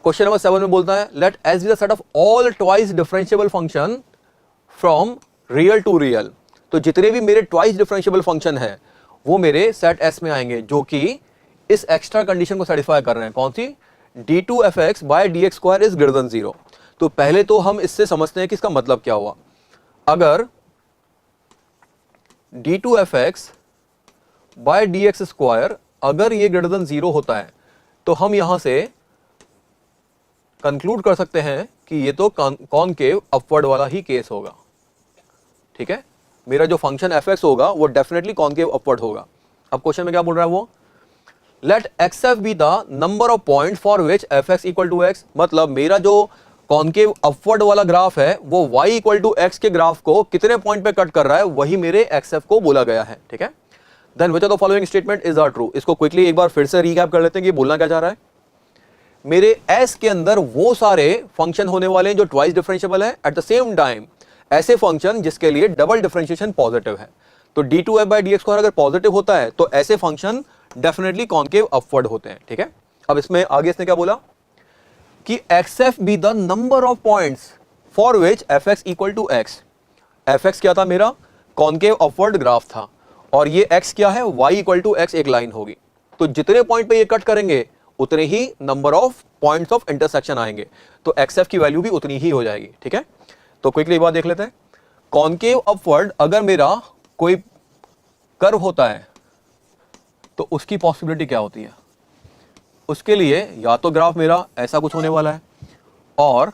Question number 7 में बोलता है let S be the set of all twice differentiable function from real to real. तो जितने भी मेरे ट्वाइस डिफरेंशिएबल फंक्शन है वो मेरे सेट एस में आएंगे जो कि इस एक्स्ट्रा कंडीशन को सेटिस्फाई कर रहे हैं। कौन सी? d2fx by dx square is greater than 0। तो पहले तो हम इससे समझते हैं कि इसका मतलब क्या हुआ। अगर d2fx बाय dx स्क्वायर अगर ये ग्रेटर देन 0 होता है तो हम यहां से कंक्लूड कर सकते हैं कि ये तो कॉनकेव अपवर्ड वाला ही केस होगा। ठीक है, मेरा जो फंक्शन fx होगा वो डेफिनेटली कॉनकेव अपवर्ड होगा। अब क्वेश्चन में क्या बोल रहा है वो, let xf be the number of point for which fx equal to x। मतलब मेरा जो कॉनकेव अपवर्ड वाला ग्राफ है वो y इक्वल टू x के ग्राफ को कितने पॉइंट पे कट कर रहा है वही मेरे xf को बोला गया है। ठीक है, then which of the following statement is are true. इसको क्विकली एक बार फिर से रीकैप कर लेते हैं कि बोलना क्या चाह रहा है। मेरे s के अंदर वो सारे फंक्शन होने वाले हैं जो ट्वाइस डिफरेंशिएबल है, एट द सेम टाइम ऐसे फंक्शन जिसके लिए डबल डिफरेंशिएशन पॉजिटिव है। तो d2f बाय dx स्क्वायर अगर पॉजिटिव होता है तो ऐसे फंक्शन डेफिनेटली कॉनकेव अपवर्ड होते हैं। ठीक है, अब इसमें आगे इसने क्या बोला कि xf be the number of points for which fx equal to x। fx क्या था? मेरा कॉनकेव अपवर्ड ग्राफ था और ये x क्या है? y इक्वल टू x एक लाइन होगी। तो जितने पॉइंट पे ये कट करेंगे उतने ही number of points of intersection आएंगे, तो xf की वैल्यू भी उतनी ही हो जाएगी। ठीक है, तो क्विकली एक बार देख लेते हैं। कॉनकेव अपवर्ड अगर मेरा कोई कर्व होता है तो उसकी पॉसिबिलिटी क्या होती है? उसके लिए या तो ग्राफ मेरा ऐसा कुछ होने वाला है और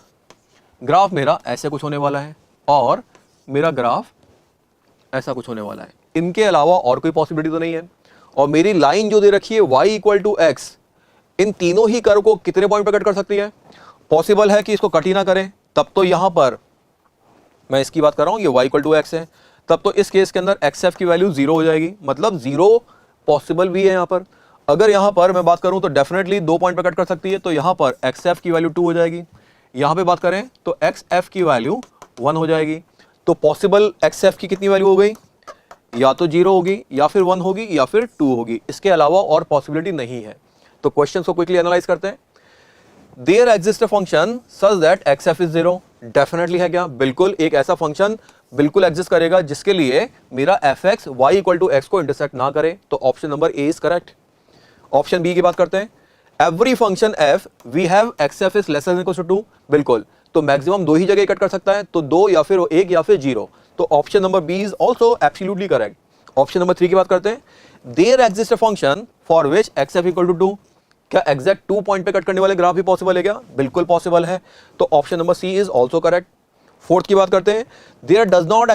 ग्राफ मेरा ऐसे कुछ होने वाला है और मेरा ग्राफ ऐसा कुछ होने वाला है। इनके अलावा और कोई पॉसिबिलिटी तो नहीं है। और मेरी लाइन जो दे रखी है y इक्वल टू x, इन तीनों ही कर्व को कितने पॉइंट पर कट कर सकती है? पॉसिबल है कि इसको कट ही ना करें, तब तो यहां पर मैं इसकी बात कर रहा हूं, ये y इक्वल टू x है, तब तो इस केस के अंदर xf की वैल्यू 0 हो जाएगी। मतलब 0 पॉसिबल भी है यहां पर। अगर यहां पर मैं बात करूं तो डेफिनेटली 2 पॉइंट पर कट कर सकती है, तो यहां पर xf की वैल्यू 2 हो जाएगी। यहां पे बात करें तो xf की वैल्यू 1 हो जाएगी। तो पॉसिबल xf की कितनी वैल्यू हो गई? या तो 0 होगी या फिर 1 होगी या फिर 2 होगी, इसके अलावा और पॉसिबिलिटी नहीं है। तो क्वेश्चन को क्विकली एनालाइज करते हैं। There exist a function such that xf is 0। Definitely है क्या? बिल्कुल, एक ऐसा फंक्शन बिल्कुल एग्जिस्ट करेगा जिसके लिए मेरा fx y equal to x को इंटरसेक्ट ना करे। तो option number A is correct. Option B की बात करते हैं। Every function f we have xf is lesser than equal to 2। बिल्कुल, तो मैक्सिमम 2 ही जगह कट कर सकता है, तो 2 या फिर 1 या फिर 0। तो option number B is also absolutely correct. Option number 3 की बात करते हैं। There exist a function for which xf equal to 2। क्या एग्जैक्ट 2 पॉइंट पे कट करने वाले ग्राफ भी पॉसिबल है क्या? बिल्कुल पॉसिबल है। तो option number C is also correct. Fourth की बात करते हैं। There does not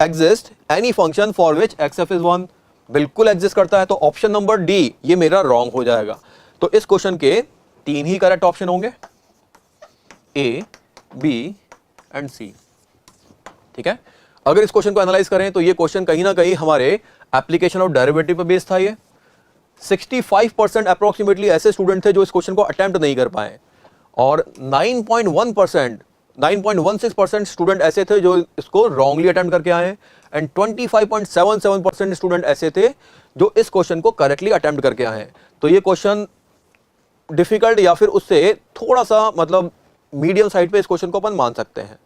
exist any function for which xf is 1। बिल्कुल एग्जिस्ट करता है, तो ऑप्शन नंबर डी ये मेरा रॉन्ग हो जाएगा। तो इस क्वेश्चन के 3 ही करेक्ट ऑप्शन होंगे, ए, बी एंड सी। ठीक है, अगर इस क्वेश्चन को एनालाइज करें तो ये क्वेश्चन कहीं ना कहीं हमारे एप्लीकेशन ऑफ डेरिवेटिव पे बेस्ड था। ये 65% अप्रोक्सीमेटली ऐसे स्टूडेंट थे जो इस क्वेश्चन को अटेम्प्ट नहीं कर पाए और 9.16% स्टूडेंट ऐसे थे जो इसको रॉन्गली अटेम्प्ट करके आए एंड 25.77% स्टूडेंट ऐसे थे जो इस क्वेश्चन को करेक्टली अटेम्प्ट करके आए हैं। तो ये क्वेश्चन डिफिकल्ट या फिर उससे थोड़ा सा मतलब मीडियम साइड पे इस क्वेश्चन को अपन मान सकते हैं।